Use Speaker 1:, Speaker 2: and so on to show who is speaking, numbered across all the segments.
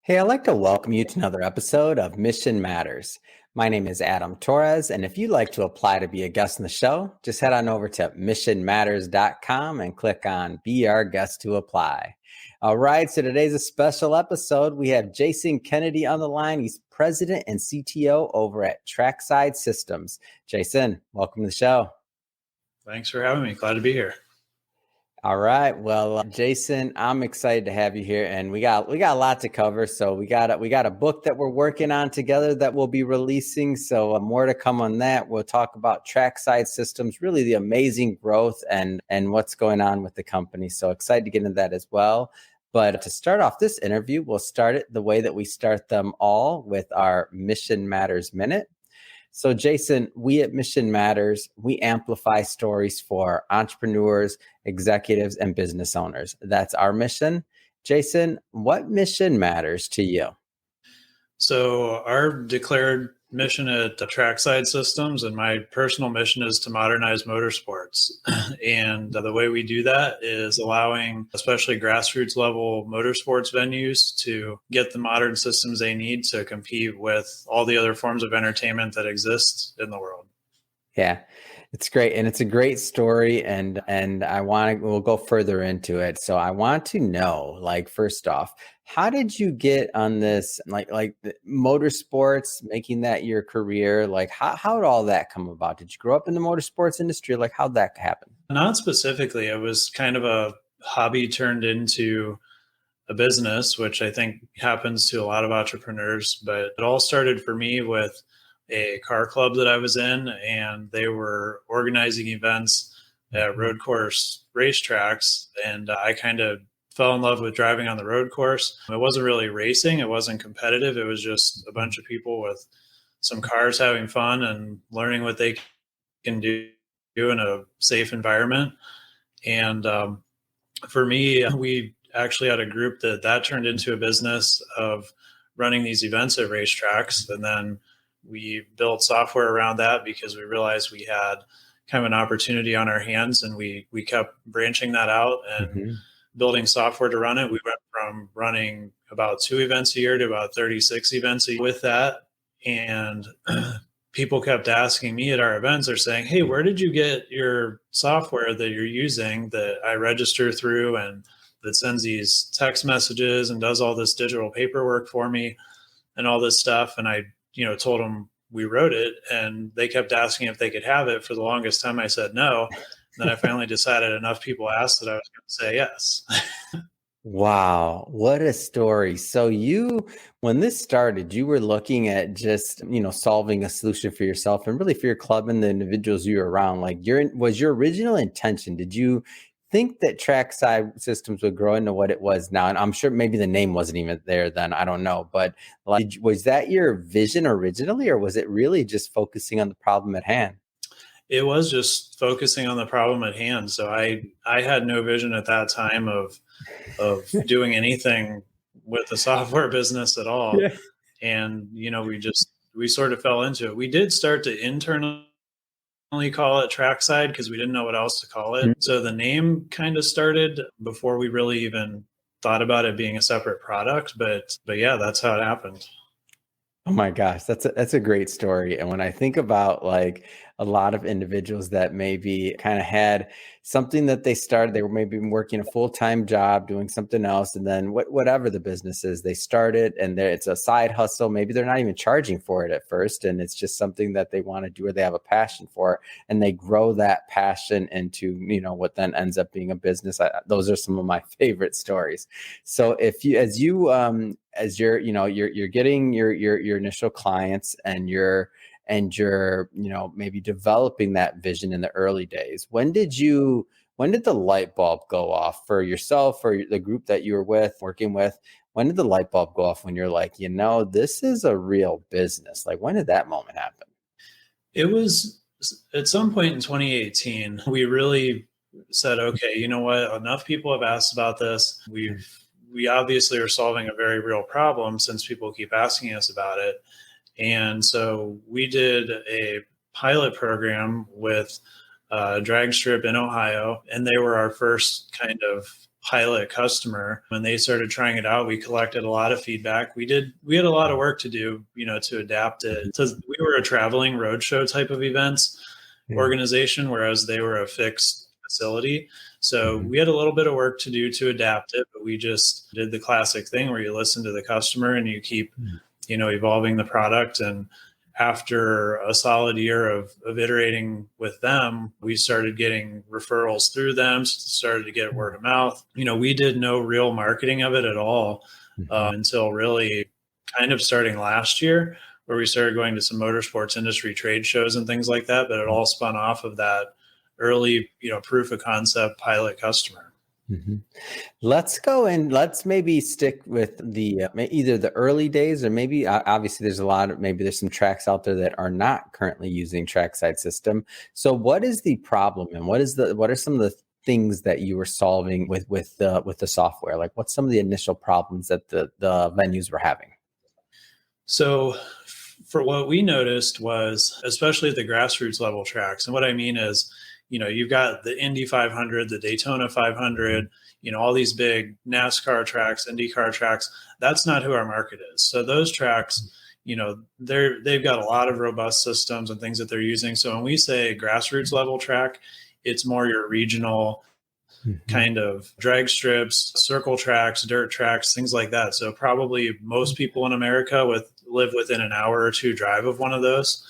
Speaker 1: Hey, I'd like to welcome you to another episode of Mission Matters. My name is Adam Torres, and if you'd like to apply to be a guest on the show, just head on over to missionmatters.com and click on Be Our Guest to apply. All right, so today's a special episode. We have Jason Kennedy on the line. He's president and CTO over at Trackside Systems. Jason, welcome to the show.
Speaker 2: Thanks for having me. Glad to be here.
Speaker 1: All right. Well, Jason, I'm excited to have you here, and we got a lot to cover. So we got a book that we're working on together that we'll be releasing. So more to come on that. We'll talk about Trackside Systems, really the amazing growth and what's going on with the company. So excited to get into that as well. But to start off this interview, we'll start it the way that we start them all with our Mission Matters Minute. So Jason, we at Mission Matters, we amplify stories for entrepreneurs, executives, and business owners. That's our mission. Jason, what mission matters to you?
Speaker 2: So our declared mission at Trackside Systems and my personal mission is to modernize motorsports. And the way we do that is allowing especially grassroots level motorsports venues to get the modern systems they need to compete with all the other forms of entertainment that exist in the world.
Speaker 1: Yeah, it's great. And it's a great story. And we'll go further into it. So I want to know, first off, how did you get on this, like motorsports, making that your career? How did all that come about? Did you grow up in the motorsports industry? How'd that happen?
Speaker 2: Not specifically. It was kind of a hobby turned into a business, which I think happens to a lot of entrepreneurs. But it all started for me with a car club that I was in, and they were organizing events at road course racetracks. And I kind of fell in love with driving on the road course. It wasn't really racing. It wasn't competitive. It was just a bunch of people with some cars having fun and learning what they can do in a safe environment. And for me, we actually had a group that turned into a business of running these events at racetracks. And then we built software around that because we realized we had kind of an opportunity on our hands, and we kept branching that out and building software to run it. We went from running about 2 events a year to about 36 events a year with that. And people kept asking me at our events, they're saying, hey, where did you get your software that you're using that I register through and that sends these text messages and does all this digital paperwork for me and all this stuff? And I told them we wrote it, and they kept asking if they could have it. For the longest time, I said no. And then I finally decided enough people asked that I was going to say yes.
Speaker 1: Wow, what a story. So when this started, you were looking at just, solving a solution for yourself and really for your club and the individuals you were around. Was your original intention, did you think that Trackside Systems would grow into what it was now? And I'm sure maybe the name wasn't even there then, I don't know, but was that your vision originally, or was it really just focusing on the problem at hand?
Speaker 2: It was just focusing on the problem at hand. So I had no vision at that time of doing anything with the software business at all. Yeah. And, we sort of fell into it. We did start to internally call it Trackside because we didn't know what else to call it. Mm-hmm. So the name kind of started before we really even thought about it being a separate product. But yeah, that's how it happened.
Speaker 1: Oh my gosh, that's a great story. And when I think about a lot of individuals that maybe kind of had something that they started, they were maybe working a full-time job, doing something else, and then whatever the business is, they started and it's a side hustle. Maybe they're not even charging for it at first, and it's just something that they want to do or they have a passion for, and they grow that passion into what then ends up being a business. Those are some of my favorite stories. So as you're getting your initial clients and you're maybe developing that vision in the early days, when did the light bulb go off for yourself or the group that you were working with? When did the light bulb go off when you're like, this is a real business? When did that moment happen?
Speaker 2: It was at some point in 2018. We really said, okay, you know what? Enough people have asked about this. We obviously are solving a very real problem since people keep asking us about it. And so we did a pilot program with a drag strip in Ohio, and they were our first kind of pilot customer. When they started trying it out, we collected a lot of feedback. We had a lot of work to do, to adapt it. So we were a traveling roadshow type of events organization, whereas they were a fixed facility. So we had a little bit of work to do to adapt it, but we just did the classic thing where you listen to the customer and you keep, evolving the product. And after a solid year of iterating with them, we started getting referrals through them, started to get word of mouth. We did no real marketing of it at all until really kind of starting last year, where we started going to some motorsports industry trade shows and things like that. But it all spun off of that early, proof of concept pilot customer.
Speaker 1: Mm-hmm. Let's go and let's maybe stick with the either the early days, or maybe obviously there's some tracks out there that are not currently using trackside system. So what is the problem, and what are some of the things that you were solving with the software? Like, what's some of the initial problems that the venues were having?
Speaker 2: So for what we noticed was, especially at the grassroots level tracks, and what I mean is, you've got the Indy 500, the Daytona 500, all these big NASCAR tracks, IndyCar tracks. That's not who our market is. So those tracks, they've got a lot of robust systems and things that they're using. So when we say grassroots level track, it's more your regional kind of drag strips, circle tracks, dirt tracks, things like that. So probably most people in America live within an hour or two drive of one of those.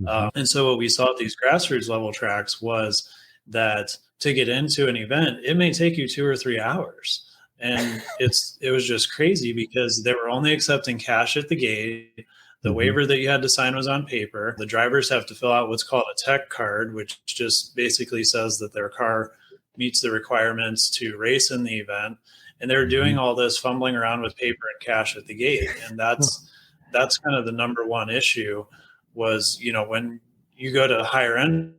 Speaker 2: And so what we saw at these grassroots level tracks was that to get into an event, it may take you 2 or 3 hours. And it was just crazy because they were only accepting cash at the gate. The waiver that you had to sign was on paper. The drivers have to fill out what's called a tech card, which just basically says that their car meets the requirements to race in the event. And they're doing all this fumbling around with paper and cash at the gate. And that's kind of the number one issue was, when you go to higher end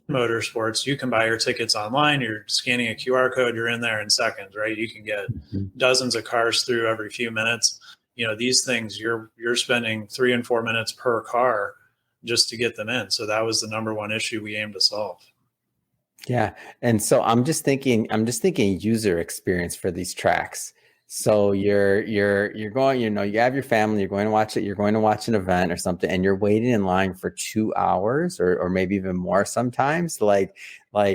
Speaker 2: motorsports, you can buy your tickets online. You're scanning a QR code, you're in there in seconds, right? You can get dozens of cars through every few minutes. These things you're spending 3 and 4 minutes per car just to get them in. So that was the number one issue we aimed to solve.
Speaker 1: Yeah. And so I'm just thinking user experience for these tracks. So you're going, you have your family, you're going to watch it, you're going to watch an event or something, and you're waiting in line for 2 hours or maybe even more sometimes. Like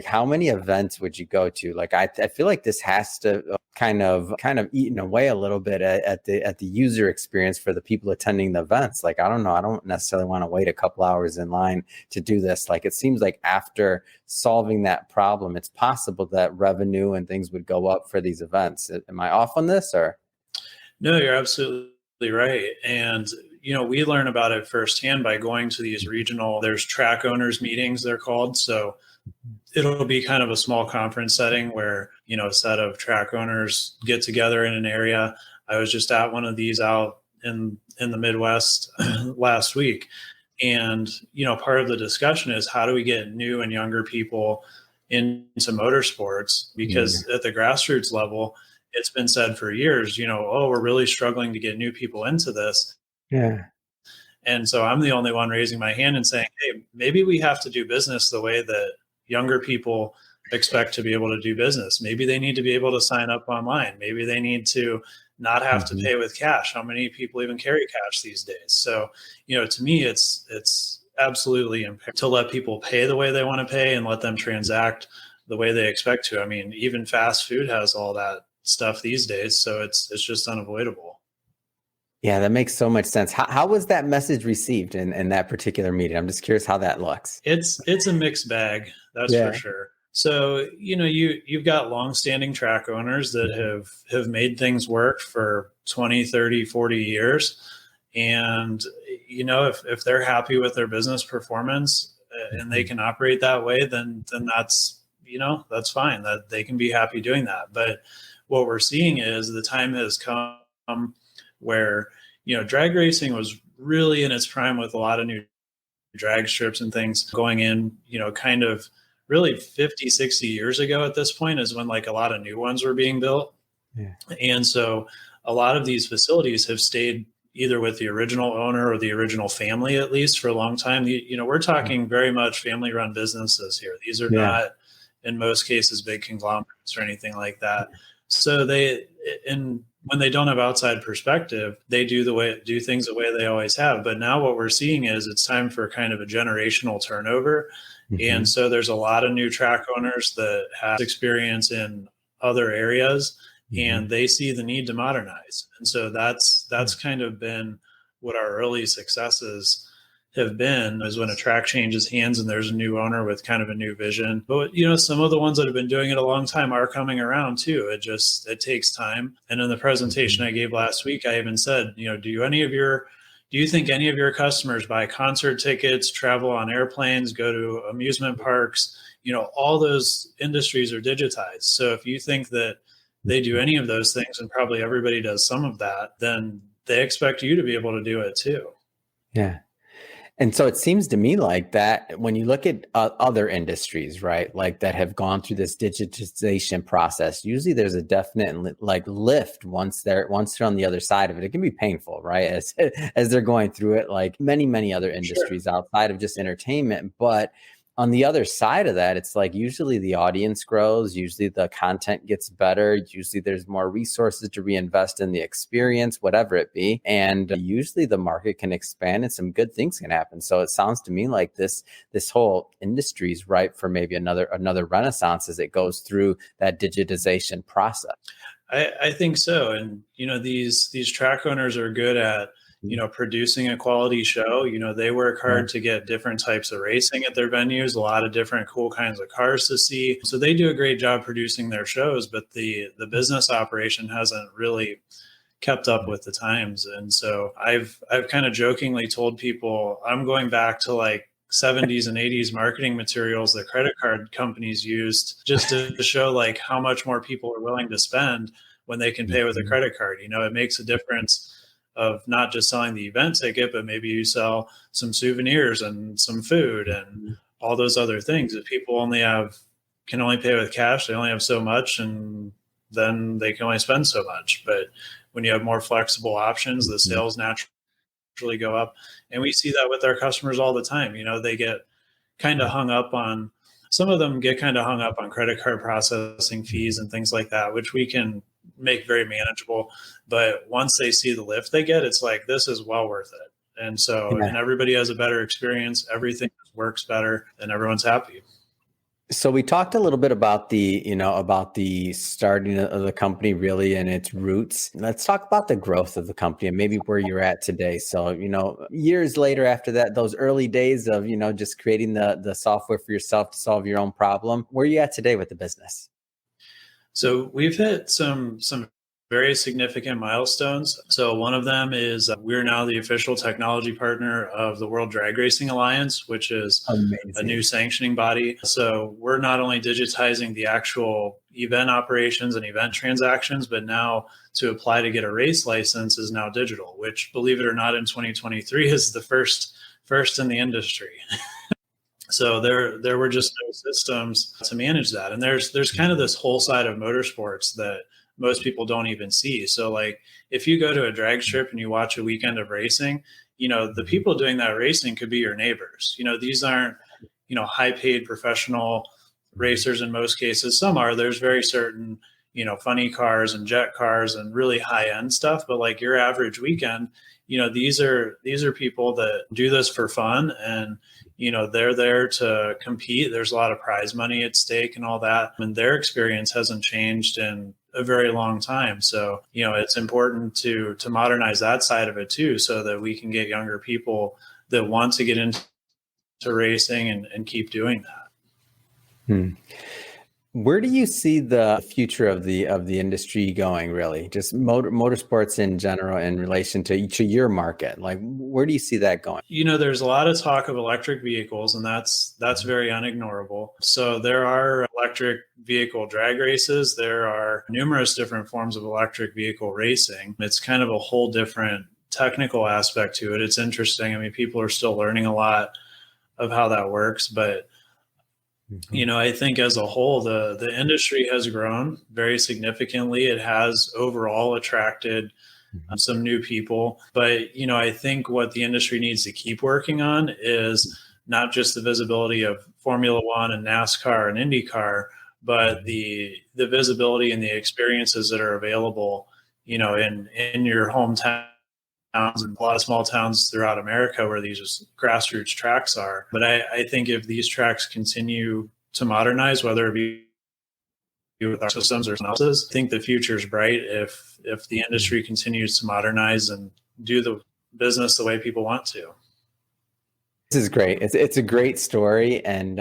Speaker 1: how many events would you go to? Like, I feel like this has to kind of eaten away a little bit at the user experience for the people attending the events. Like, I don't know, I don't necessarily want to wait a couple hours in line to do this. Like, it seems like after solving that problem, it's possible that revenue and things would go up for these events. Am I off on this, or?
Speaker 2: No, you're absolutely right. And we learn about it firsthand by going to these there's track owners meetings, they're called. So it'll be kind of a small conference setting where, a set of track owners get together in an area. I was just at one of these out in the Midwest last week. And, part of the discussion is how do we get new and younger people into motorsports? Because at the grassroots level, it's been said for years, we're really struggling to get new people into this.
Speaker 1: Yeah.
Speaker 2: And so I'm the only one raising my hand and saying, hey, maybe we have to do business the way that younger people expect to be able to do business. Maybe they need to be able to sign up online. Maybe they need to not have to pay with cash. How many people even carry cash these days? So, to me, it's absolutely imperative to let people pay the way they want to pay and let them transact the way they expect to. I mean, even fast food has all that stuff these days. So it's just unavoidable.
Speaker 1: Yeah, that makes so much sense. How was that message received in that particular meeting? I'm just curious how that looks.
Speaker 2: It's a mixed bag, that's for sure. So, you've got longstanding track owners that have made things work for 20, 30, 40 years. And, if they're happy with their business performance and they can operate that way, then that's, that's fine, that they can be happy doing that. But what we're seeing is the time has come where, drag racing was really in its prime with a lot of new drag strips and things going in, kind of really 50, 60 years ago at this point is when like a lot of new ones were being built. Yeah. And so a lot of these facilities have stayed either with the original owner or the original family, at least for a long time. We're talking very much family run businesses here. These are not, in most cases, big conglomerates or anything like that. So and when they don't have outside perspective, they do things the way they always have. But now what we're seeing is it's time for kind of a generational turnover. And
Speaker 1: Mhm.
Speaker 2: so there's a lot of new track owners that have experience in other areas,
Speaker 1: Mhm.
Speaker 2: and they see the need to modernize. And so that's kind of been what our early successes have been, is when a track changes hands and there's a new owner with kind of a new vision. But some of the ones that have been doing it a long time are coming around too. It takes time. And in the presentation
Speaker 1: Mhm.
Speaker 2: I gave last week, I even said, do you think any of your customers buy concert tickets, travel on airplanes, go to amusement parks? All those industries are digitized. So if you think that they do any of those things, and probably everybody does some of that, then they expect you to be able to do it too.
Speaker 1: Yeah. And so it seems to me like that when you look at other industries, right, like that have gone through this digitization process, usually there's a definite like lift once they're on the other side of it. It can be painful, right, as they're going through it, like many other
Speaker 2: Sure.
Speaker 1: industries outside of just entertainment. But on the other side of that, it's like usually the audience grows, usually the content gets better, usually there's more resources to reinvest in the experience, whatever it be. And usually the market can expand and some good things can happen. So it sounds to me like this whole industry is ripe for maybe another renaissance as it goes through that digitization process.
Speaker 2: I think so. And these track owners are good at producing a quality show. They work
Speaker 1: Yeah.
Speaker 2: hard to get different types of racing at their venues, a lot of different cool kinds of cars to see. So they do a great job producing their shows, but the business operation hasn't really kept up with the times. And so I've kind of jokingly told people I'm going back to like 70s and 80s marketing materials that credit card companies used, just to show like how much more people are willing to spend when they can pay with a
Speaker 1: Mhm.
Speaker 2: credit card. It makes a difference of not just selling the event ticket, but maybe you sell some souvenirs and some food and
Speaker 1: Mhm.
Speaker 2: all those other things. If people can only pay with cash, they only have so much, and then they can only spend so much. But when you have more flexible options, the
Speaker 1: Mhm.
Speaker 2: sales naturally go up. And we see that with our customers all the time. They get kind of hung up on, some of them get kind of hung up on credit card processing fees and things like that, which we can make very manageable. But once they see the lift they get, it's like, this is well worth it. And
Speaker 1: Yeah.
Speaker 2: everybody has a better experience. Everything works better and everyone's happy.
Speaker 1: So we talked a little bit about the starting of the company really and its roots. Let's talk about the growth of the company and maybe where you're at today. So, years later after that, those early days of, just creating the software for yourself to solve your own problem, where are you at today with the business?
Speaker 2: So we've hit some very significant milestones. So one of them is we're now the official technology partner of the World Drag Racing Alliance, which is a new
Speaker 1: Amazing.
Speaker 2: sanctioning body. So we're not only digitizing the actual event operations and event transactions, but now to apply to get a race license is now digital, which, believe it or not, in 2023 is the first in the industry. So there were just no systems to manage that. And there's kind of this whole side of motorsports that most people don't even see. So like if you go to a drag strip and you watch a weekend of racing, the
Speaker 1: Mhm.
Speaker 2: people doing that racing could be your neighbors. These aren't, high paid professional
Speaker 1: Mhm.
Speaker 2: racers in most cases. Some are. There's very certain, funny cars and jet cars and really high end stuff. But like your average weekend, these are people that do this for fun, and they're there to compete. There's a lot of prize money at stake and all that, and their experience hasn't changed in a very long time. So it's important to modernize that side of it too, so that we can get younger people that want to get into racing and keep doing that.
Speaker 1: Hmm. Where do you see the future of the industry going, really? Just motorsports in general in relation to your market. Like, where do you see that going?
Speaker 2: There's a lot of talk of electric vehicles, and that's very unignorable. So there are electric vehicle drag races. There are numerous different forms of electric vehicle racing. It's kind of a whole different technical aspect to it. It's interesting. I mean, people are still learning a lot of how that works, but
Speaker 1: Mhm.
Speaker 2: I think as a whole, the industry has grown very significantly. It has overall attracted
Speaker 1: Mhm.
Speaker 2: some new people. But, I think what the industry needs to keep working on is not just the visibility of Formula One and NASCAR and IndyCar, but the visibility and the experiences that are available, in your hometown and a lot of small towns throughout America where these grassroots tracks are. But I think if these tracks continue to modernize, whether it be with our systems or someone else's, I think the future is bright if the industry continues to modernize and do the business the way people want to.
Speaker 1: This is great. It's a great story, and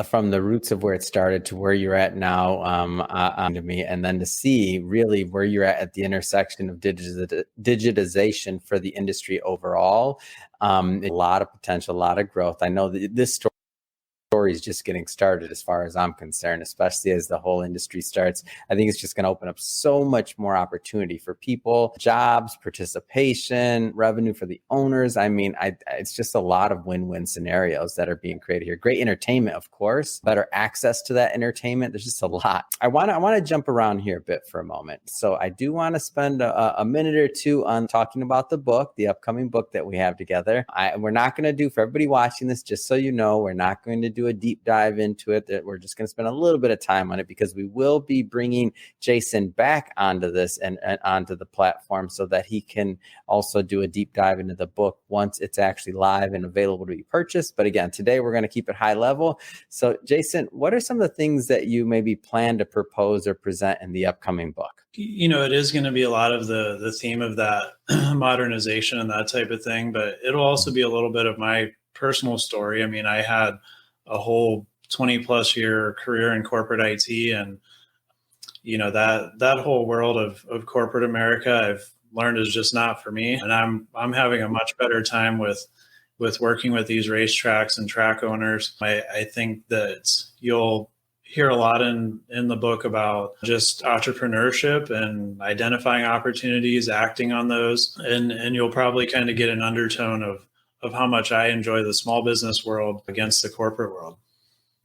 Speaker 1: from the roots of where it started to where you're at now, to me, and then to see really where you're at the intersection of digitization for the industry overall. A lot of potential, a lot of growth. I know that this story is just getting started as far as I'm concerned, especially as the whole industry starts. I think it's just going to open up so much more opportunity for people, jobs, participation, revenue for the owners. I mean, it's just a lot of win-win scenarios that are being created here. Great entertainment, of course, better access to that entertainment. There's just a lot. I want to jump around here a bit for a moment. So I do want to spend a minute or two on talking about the book, the upcoming book that we have together. We're not going to do, for everybody watching this, just so you know, we're not going to do a deep dive into it. That we're just going to spend a little bit of time on it because we will be bringing Jason back onto this and onto the platform so that he can also do a deep dive into the book once it's actually live and available to be purchased. But again, today we're going to keep it high level. So Jason, what are some of the things that you maybe plan to propose or present in the upcoming book?
Speaker 2: It is going to be a lot of the theme of that modernization and that type of thing, but it'll also be a little bit of my personal story. I mean, I had a whole 20 plus year career in corporate IT, and that whole world of corporate America I've learned is just not for me, and I'm having a much better time with working with these racetracks and track owners. I think that you'll hear a lot in the book about just entrepreneurship and identifying opportunities, acting on those, and you'll probably kind of get an undertone of how much I enjoy the small business world against the corporate world.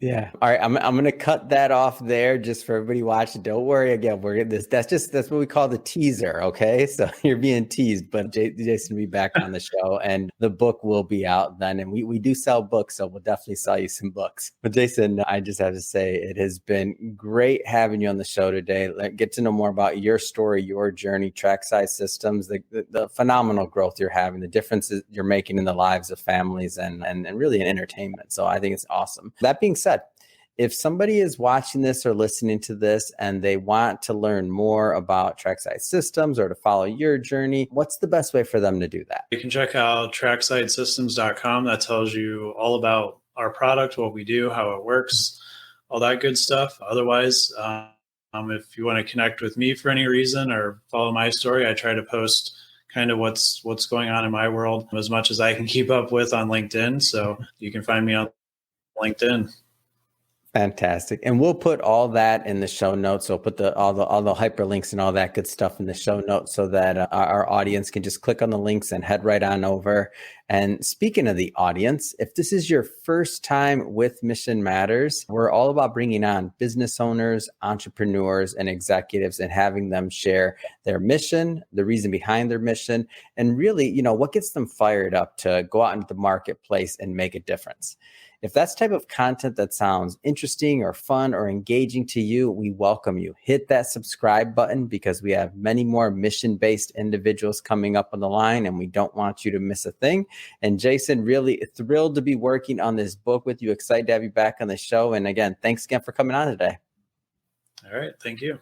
Speaker 1: Yeah. All right. I'm going to cut that off there just for everybody watching. Don't worry. Again, we're getting this. That's what we call the teaser. Okay. So you're being teased, but Jason will be back on the show and the book will be out then. And we do sell books, so we'll definitely sell you some books. But Jason, I just have to say it has been great having you on the show today. Get to know more about your story, your journey, Trackside Systems, the phenomenal growth you're having, the differences you're making in the lives of families and really in entertainment. So I think it's awesome. That being said, if somebody is watching this or listening to this and they want to learn more about Trackside Systems or to follow your journey, what's the best way for them to do that?
Speaker 2: You can check out tracksidesystems.com. That tells you all about our product, what we do, how it works, all that good stuff. Otherwise, if you want to connect with me for any reason or follow my story, I try to post kind of what's going on in my world as much as I can keep up with on LinkedIn. So you can find me on LinkedIn.
Speaker 1: Fantastic. And we'll put all that in the show notes. So we'll put all the hyperlinks and all that good stuff in the show notes so that our audience can just click on the links and head right on over. And speaking of the audience, if this is your first time with Mission Matters, we're all about bringing on business owners, entrepreneurs, and executives and having them share their mission, the reason behind their mission, and really, what gets them fired up to go out into the marketplace and make a difference. If that's type of content that sounds interesting or fun or engaging to you, we welcome you. Hit that subscribe button because we have many more mission-based individuals coming up on the line and we don't want you to miss a thing. And Jason, really thrilled to be working on this book with you. Excited to have you back on the show. And again, thanks again for coming on today.
Speaker 2: All right. Thank you.